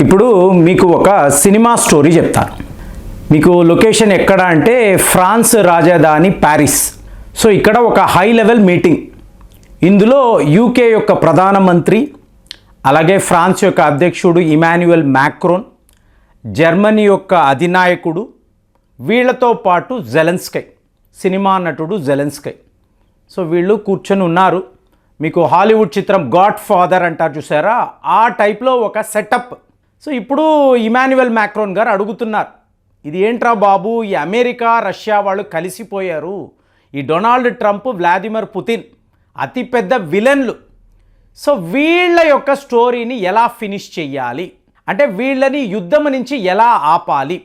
ఇప్పుడు మీకు ఒక సినిమా స్టోరీ చెప్తాను. మీకు లొకేషన్ ఎక్కడ అంటే ఫ్రాన్స్ రాజధాని ప్యారిస్. సో ఇక్కడ ఒక హై లెవెల్ మీటింగ్. ఇందులో యూకే యొక్క ప్రధానమంత్రి, అలాగే ఫ్రాన్స్ యొక్క అధ్యక్షుడు ఇమాన్యుయల్ మ్యాక్రోన్, జర్మనీ యొక్క అధినాయకుడు, వీళ్ళతో పాటు జెలెన్స్కై, సినిమా నటుడు జెలెన్స్కై. సో వీళ్ళు కూర్చొని ఉన్నారు. మీకు హాలీవుడ్ చిత్రం గాడ్ ఫాదర్ అంటారు చూసారా, ఆ టైప్లో ఒక సెటప్. సో ఇప్పుడు ఇమాన్యుయల్ మ్యాక్రోన్ గారు అడుగుతున్నారు, ఇది ఏంట్రా బాబు, ఈ అమెరికా రష్యా వాళ్ళు కలిసిపోయారు, ఈ డొనాల్డ్ ట్రంప్, వ్లాదిమిర్ పుతిన్ అతిపెద్ద విలన్లు. సో వీళ్ళ యొక్క స్టోరీని ఎలా ఫినిష్ చెయ్యాలి, అంటే వీళ్ళని యుద్ధం నుంచి ఎలా ఆపాలి,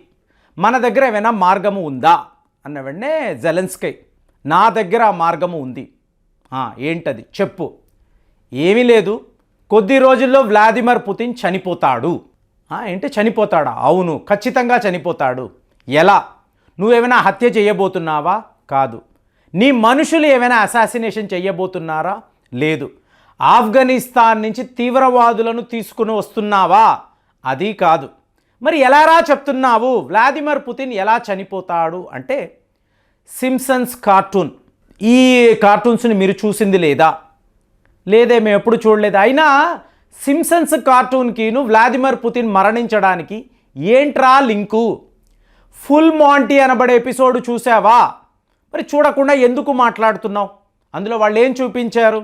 మన దగ్గర ఏమైనా మార్గము ఉందా అన్న వెంటనే జెలెన్స్కై, నా దగ్గర ఆ మార్గము ఉంది. ఏంటది చెప్పు. ఏమీ లేదు, కొద్ది రోజుల్లో వ్లాదిమిర్ పుతిన్ చనిపోతాడు. ఏంటి చనిపోతాడా? అవును, ఖచ్చితంగా చనిపోతాడు. ఎలా? నువ్వేమైనా హత్య చేయబోతున్నావా? కాదు. నీ మనుషులు ఏమైనా అసాసినేషన్ చేయబోతున్నారా? లేదు. ఆఫ్ఘనిస్తాన్ నుంచి తీవ్రవాదులను తీసుకుని వస్తున్నావా? అది కాదు. మరి ఎలారా చెప్తున్నావు వ్లాదిమిర్ పుతిన్ ఎలా చనిపోతాడు అంటే, సింప్సన్స్ కార్టూన్, ఈ కార్టూన్స్ని మీరు చూసింది లేదా? లేదే, మేము ఎప్పుడు చూడలేదు. అయినా సింప్సన్స్ కార్టూన్కిను వ్లాదిమిర్ పుతిన్ మరణించడానికి ఏంట్రా లింకు? ఫుల్ మాంటీ అనబడే ఎపిసోడ్ చూసావా? మరి చూడకుండా ఎందుకు మాట్లాడుతున్నావు? అందులో వాళ్ళు ఏం చూపించారు?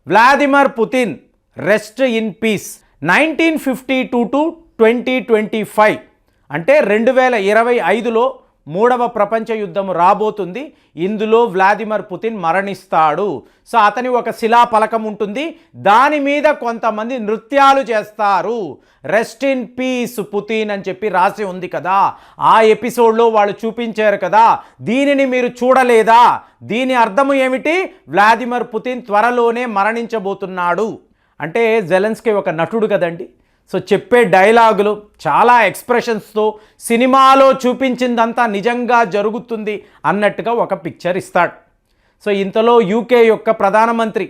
Vladimir Putin rest in peace 1952 to 2025, అంటే 2025లో మూడవ ప్రపంచ యుద్ధం రాబోతుంది. ఇందులో వ్లాదిమిర్ పుతిన్ మరణిస్తాడు. సో అతని ఒక శిలాఫలకం ఉంటుంది, దాని మీద కొంతమంది నృత్యాలు చేస్తారు. రెస్ట్ ఇన్ పీస్ పుతిన్ అని చెప్పి రాసి ఉంది కదా, ఆ ఎపిసోడ్లో వాళ్ళు చూపించారు కదా. దీనిని మీరు చూడలేదా? దీని అర్థము ఏమిటి? వ్లాదిమిర్ పుతిన్ త్వరలోనే మరణించబోతున్నాడు. అంటే జెలెన్స్కై ఒక నటుడు కదండి. సో చెప్పే డైలాగులు చాలా ఎక్స్ప్రెషన్స్తో సినిమాలో చూపించిందంతా నిజంగా జరుగుతుంది అన్నట్టుగా ఒక పిక్చర్ ఇస్తాడు. సో ఇంతలో యూకే యొక్క ప్రధానమంత్రి,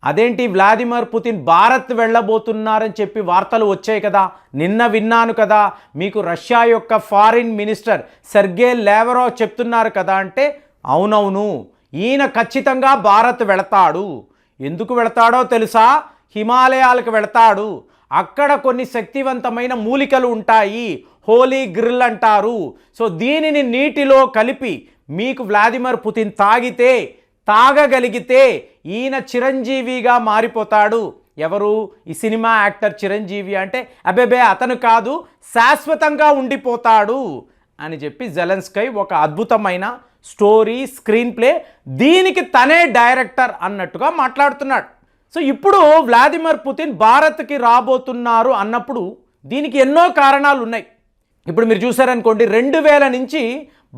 అదేంటి వ్లాదిమిర్ పుతిన్ భారత్ వెళ్ళబోతున్నారని చెప్పి వార్తలు వచ్చాయి కదా, నిన్న విన్నాను కదా, మీకు రష్యా యొక్క ఫారిన్ మినిస్టర్ సెర్గే లావ్రోవ్ చెప్తున్నారు కదా అంటే, అవునవును, ఈయన ఖచ్చితంగా భారత్ వెళతాడు. ఎందుకు వెళతాడో తెలుసా? హిమాలయాలకు వెళతాడు. అక్కడ కొన్ని శక్తివంతమైన మూలికలు ఉంటాయి, హోలీ గ్రిల్ అంటారు. సో దీనిని నీటిలో కలిపి మీకు వ్లాదిమిర్ పుతిన్ తాగగలిగితే ఈయన చిరంజీవిగా మారిపోతాడు. ఎవరు? ఈ సినిమా యాక్టర్ చిరంజీవి. అంటే అబేబే అతను కాదు, శాశ్వతంగా ఉండిపోతాడు అని చెప్పి జెలెన్స్కై ఒక అద్భుతమైన స్టోరీ, స్క్రీన్ ప్లే, దీనికి తనే డైరెక్టర్ అన్నట్టుగా మాట్లాడుతున్నాడు. సో ఇప్పుడు వ్లాదిమిర్ పుతిన్ భారత్కి రాబోతున్నారు అన్నప్పుడు దీనికి ఎన్నో కారణాలు ఉన్నాయి. ఇప్పుడు మీరు చూసారనుకోండి, 2000 నుంచి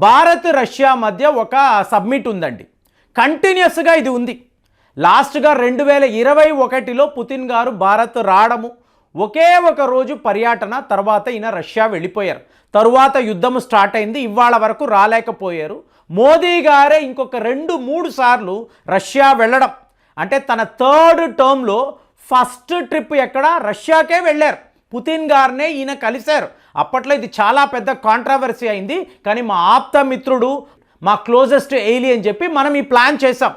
భారత్ రష్యా మధ్య ఒక సబ్మిట్ ఉందండి, కంటిన్యూస్గా ఇది ఉంది. లాస్ట్గా 2021లో పుతిన్ గారు భారత్ రావడము, ఒకే ఒక రోజు పర్యటన, తర్వాత ఈయన రష్యా వెళ్ళిపోయారు. తరువాత యుద్ధం స్టార్ట్ అయింది, ఇవాళ వరకు రాలేకపోయారు. మోదీ గారే ఇంకొక 2-3 సార్లు రష్యా వెళ్ళడం, అంటే తన థర్డ్ టర్మ్లో ఫస్ట్ ట్రిప్ ఎక్కడ? రష్యాకే వెళ్ళారు. పుతిన్ గారినే ఈయన కలిశారు. అప్పట్లో ఇది చాలా పెద్ద కాంట్రవర్సీ అయింది, కానీ మా ఆప్త మిత్రుడు, మా క్లోజెస్ట్ ఎయిలీ అని చెప్పి మనం ఈ ప్లాన్ చేసాం.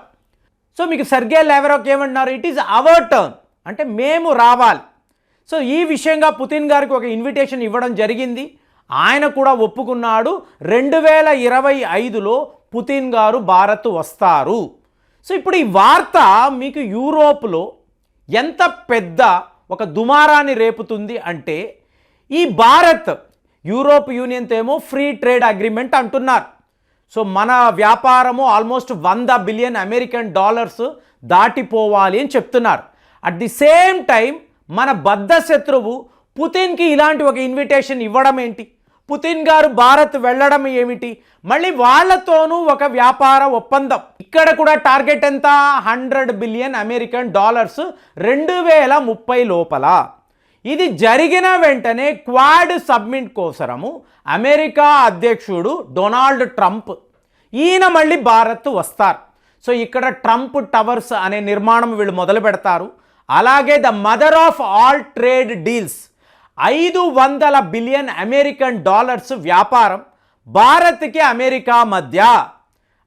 సో మీకు సెర్గే లావ్రోవ్ ఏమన్నారు? ఇట్ ఈజ్ అవర్ టర్న్, అంటే మేము రావాలి. సో ఈ విషయంగా పుతిన్ గారికి ఒక ఇన్విటేషన్ ఇవ్వడం జరిగింది, ఆయన కూడా ఒప్పుకున్నాడు. 2025లో పుతిన్ గారు భారత్ వస్తారు. సో ఇప్పుడు ఈ వార్త మీకు యూరోప్లో ఎంత పెద్ద ఒక దుమారాన్ని రేపుతుంది అంటే, ఈ భారత్ యూరోప్ యూనియన్తో ఏమో ఫ్రీ ట్రేడ్ అగ్రిమెంట్ అంటున్నారు. సో మన వ్యాపారము ఆల్మోస్ట్ 100 బిలియన్ అమెరికన్ డాలర్స్ దాటిపోవాలి అని చెప్తున్నారు. అట్ ది సేమ్ టైం మన బద్ధ శత్రువు పుతిన్కి ఇలాంటి ఒక ఇన్విటేషన్ ఇవ్వడం ఏంటి? పుతిన్ గారు భారత్ వెళ్ళడం ఏమిటి? మళ్ళీ వాళ్ళతోనూ ఒక వ్యాపార ఒప్పందం. ఇక్కడ కూడా టార్గెట్ ఎంత? 100 బిలియన్ అమెరికన్ డాలర్స్ 2030 లోపల. ఇది జరిగిన వెంటనే క్వాడ్ సబ్మిట్ కోసరము అమెరికా అధ్యక్షుడు డొనాల్డ్ ట్రంప్, ఈయన మళ్ళీ భారత్ వస్తారు. సో ఇక్కడ ట్రంప్ టవర్స్ అనే నిర్మాణం వీళ్ళు మొదలు పెడతారు. అలాగే the mother of all trade deals $500 billion American dollars వ్యాపారం భారత్కి అమెరికా మధ్య.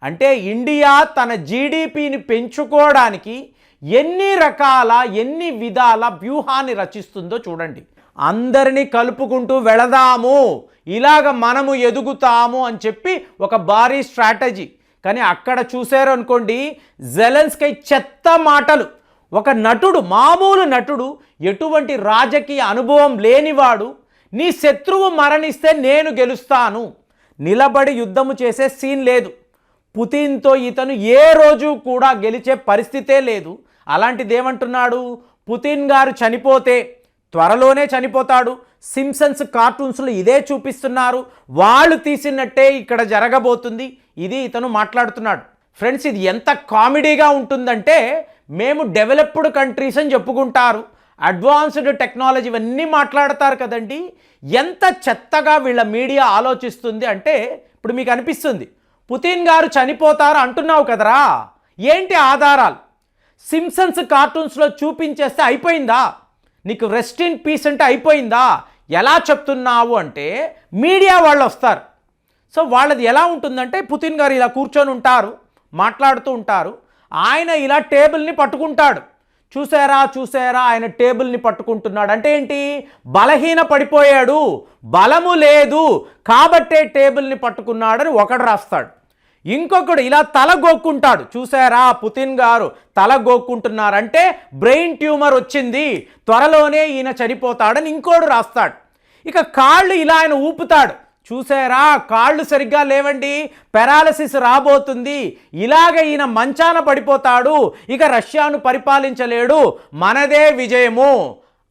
అంటే ఇండియా తన జీడిపిని పెంచుకోవడానికి ఎన్ని విధాల వ్యూహాన్ని రచిస్తుందో చూడండి. అందరినీ కలుపుకుంటూ వెళదాము, ఇలాగ మనము ఎదుగుతాము అని చెప్పి ఒక భారీ స్ట్రాటజీ. కానీ అక్కడ చూశారు అనుకోండి, జెలెన్స్కీ చెత్త మాటలు. ఒక నటుడు, మామూలు నటుడు, ఎటువంటి రాజకీయ అనుభవం లేనివాడు, నీ శత్రువు మరణిస్తే నేను గెలుస్తాను, నిలబడి యుద్ధము చేసే సీన్ లేదు. పుతిన్తో ఇతను ఏ రోజు కూడా గెలిచే పరిస్థితే లేదు. అలాంటిది ఏమంటున్నాడు, పుతిన్ గారు చనిపోతే త్వరలోనే చనిపోతాడు, సింప్సన్స్ కార్టూన్స్లో ఇదే చూపిస్తున్నారు, వాళ్ళు తీసినట్టే ఇక్కడ జరగబోతుంది, ఇది ఇతను మాట్లాడుతున్నాడు. ఫ్రెండ్స్, ఇది ఎంత కామెడీగా ఉంటుందంటే, మేము డెవలప్డ్ కంట్రీస్ అని చెప్పుకుంటారు, అడ్వాన్స్డ్ టెక్నాలజీ ఇవన్నీ మాట్లాడతారు కదండి. ఎంత చెత్తగా వీళ్ళ మీడియా ఆలోచిస్తుంది అంటే, ఇప్పుడు మీకు అనిపిస్తుంది పుతిన్ గారు చనిపోతారు అంటున్నావు కదరా, ఏంటి ఆధారాలు? సింప్సన్స్ కార్టూన్స్లో చూపించేస్తే అయిపోయిందా? నీకు రెస్ట్ ఇన్ పీస్ అంటే అయిపోయిందా? ఎలా చెప్తున్నావు అంటే మీడియా వాళ్ళు వస్తారు. సో వాళ్ళది ఎలా ఉంటుందంటే, పుతిన్ గారు ఇలా కూర్చొని ఉంటారు, మాట్లాడుతూ ఉంటారు, ఆయన ఇలా టేబుల్ని పట్టుకుంటాడు. చూసారా ఆయన టేబుల్ని పట్టుకుంటున్నాడు అంటే ఏంటి? బలహీన పడిపోయాడు, బలము లేదు కాబట్టే టేబుల్ని పట్టుకున్నాడని ఒకడు రాస్తాడు. ఇంకొకడు ఇలా తల గోక్కుంటాడు, చూసారా పుతిన్ గారు తల గోక్కుంటున్నారంటే బ్రెయిన్ ట్యూమర్ వచ్చింది, త్వరలోనే ఈయన చనిపోతాడని ఇంకోడు రాస్తాడు. ఇక కాళ్ళు ఇలా ఆయన ఊపుతాడు, చూసారా కాళ్ళు సరిగ్గా లేవండి, పెరాలసిస్ రాబోతుంది, ఇలాగ ఈయన మంచాన పడిపోతాడు, ఇక రష్యాను పరిపాలించలేడు, మనదే విజయము.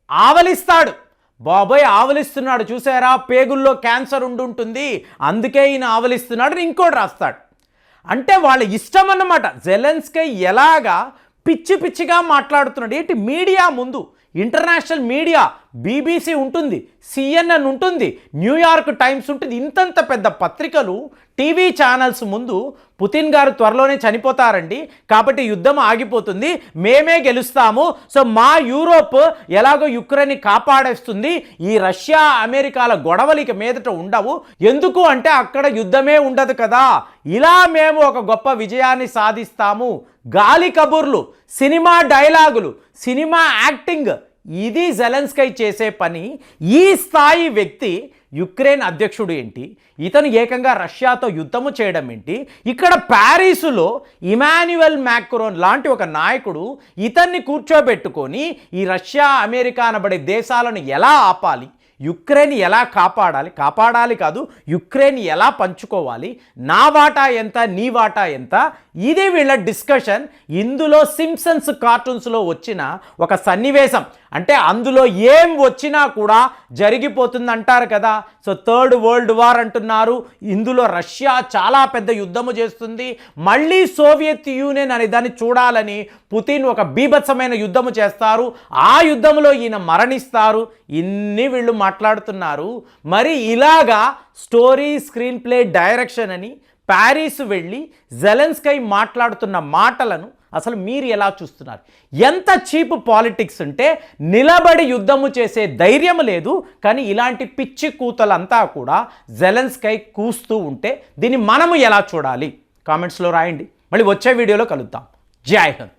ఆవలిస్తాడు, బాబోయ్ ఆవలిస్తున్నాడు, చూసారా పేగుల్లో క్యాన్సర్ ఉండుంటుంది అందుకే ఈయన ఆవలిస్తున్నాడు అని ఇంకోటి రాస్తాడు. అంటే వాళ్ళ ఇష్టం అన్నమాట. జెలెన్స్కీ ఎలాగా పిచ్చిగా మాట్లాడుతున్నాడు. ఏంటి మీడియా ముందు, ఇంటర్నేషనల్ మీడియా, BBC ఉంటుంది, CNN ఉంటుంది, న్యూయార్క్ టైమ్స్ ఉంటుంది, ఇంతంత పెద్ద పత్రికలు, టీవీ ఛానల్స్ ముందు పుతిన్ గారు త్వరలోనే చనిపోతారండి కాబట్టి యుద్ధం ఆగిపోతుంది, మేమే గెలుస్తాము, సో మా యూరోప్ ఎలాగో యుక్రెయిన్ని కాపాడేస్తుంది, ఈ రష్యా అమెరికాల గొడవలు ఇక మీదట ఉండవు, ఎందుకు అంటే అక్కడ యుద్ధమే ఉండదు కదా, ఇలా మేము ఒక గొప్ప విజయాన్ని సాధిస్తాము, గాలి కబుర్లు, సినిమా డైలాగులు, సినిమా యాక్టింగ్, ఇది జెలెన్స్కీ చేసే పని. ఈ స్థాయి వ్యక్తి యుక్రెయిన్ అధ్యక్షుడు ఏంటి, ఇతను ఏకంగా రష్యాతో యుద్ధము చేయడం ఏంటి, ఇక్కడ ప్యారిసులో ఇమాన్యుయల్ మ్యాక్రోన్ లాంటి ఒక నాయకుడు ఇతన్ని కూర్చోబెట్టుకొని ఈ రష్యా అమెరికా అనబడే దేశాలను ఎలా ఆపాలి, యుక్రెయిన్ ఎలా కాపాడాలి కాదు, యుక్రెయిన్ ఎలా పంచుకోవాలి, నా వాటా ఎంత నీ వాటా ఎంత, ఇది వీళ్ళ డిస్కషన్. ఇందులో సింప్సన్స్ కార్టూన్స్లో వచ్చిన ఒక సన్నివేశం, అంటే అందులో ఏం వచ్చినా కూడా జరిగిపోతుంది అంటారు కదా. సో థర్డ్ వరల్డ్ వార్ అంటున్నారు, ఇందులో రష్యా చాలా పెద్ద యుద్ధము చేస్తుంది, మళ్ళీ సోవియత్ యూనియన్ అనే దాన్ని చూడాలని పుతిన్ ఒక బీభత్సమైన యుద్ధము చేస్తారు, ఆ యుద్ధంలో ఈయన మరణిస్తారు, ఇన్ని వీళ్ళు మాట్లాడుతున్నారు. మరి ఇలాగా స్టోరీ స్క్రీన్ ప్లే డైరెక్షన్ అని ప్యారిస్ వెళ్ళి జెలెన్స్కీ మాట్లాడుతున్న మాటలను అసలు మీరు ఎలా చూస్తున్నారు? ఎంత చీప్ పాలిటిక్స్ అంటే నిలబడి యుద్ధము చేసే ధైర్యం లేదు, కానీ ఇలాంటి పిచ్చి కూతలంతా కూడా జెలెన్స్కీ కూస్తూ ఉంటే దీన్ని మనము ఎలా చూడాలి? కామెంట్స్లో రాయండి. మళ్ళీ వచ్చే వీడియోలో కలుద్దాం. జై హింద్.